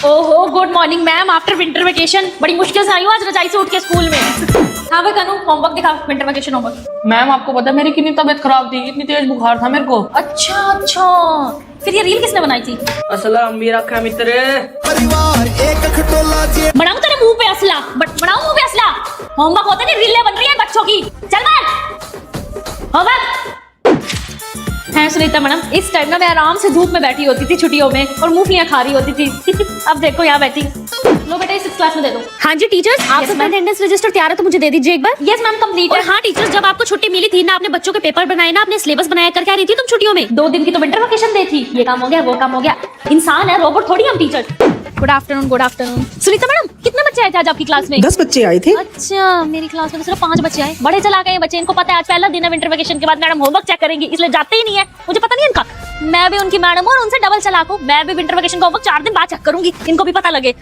ओहो good morning ma'am, after winter vacation बड़ी मुश्किल से आई हूँ आज रजाई से उठ के स्कूल में। हाँ भाई कनू, होमवर्क दिखा, विंटर वेकेशन होमवर्क। मैम आपको पता है मेरी कितनी तबीयत खराब थी, इतनी तेज बुखार था मेरे को। अच्छा अच्छा, फिर ये रील किसने बनाई थी? असलम मेरा क्या मित्र परिवार एक खटोला जे बनाऊं तेरे मुंह पे असला, बनाऊं मुंह पे असला। होमवर्क होता नहीं, रीलें बन रही है बच्चों की। चल बैठ होमवर्क है। सुनीता मैडम, इस टाइम ना मैं आराम से धूप में बैठी होती थी छुट्टियों में और मूंगफलियां खा रही होती थी। अब देखो यहाँ बैठी। लो बेटा, इस क्लास में दे दो। हाँ जी टीचर्स, आपका अटेंडेंस रजिस्टर तैयार है तो मुझे दे दीजिए एक बार। यस मैम कंप्लीट और है। हाँ टीचर्स, जब आपको छुट्टी मिली थी ना, आपने बच्चों के पेपर बनाए ना, आपने सिलेबस बनाया, कर क्या रही थी तुम छुट्टियों में? 2 दिन की तो विंटर वेकेशन दी थी, ये काम हो गया वो काम हो गया। इंसान है, रोबोट थोड़ी हम teacher. Good afternoon good afternoon. Sunita madam, कितने बच्चे आए थे आज आपकी क्लास में? 10 बच्चे आए थे। अच्छा, मेरी क्लास में तो सिर्फ 5 बच्चे आए। बड़े चलाक हैं ये बच्चे, इनको पता है आज पहला दिन है विंटर वेकेशन के बाद मैडम होमवर्क चेक करेंगी, इसलिए जाते ही नहीं है। मुझे पता नहीं इनका। मैं भी उनकी मैडम हूं और उनसे डबल चलाक हूं। मैं भी विंटर वेकेशन का होमवर्क 4 दिन बाद चेक करूंगी, इनको भी पता लगे।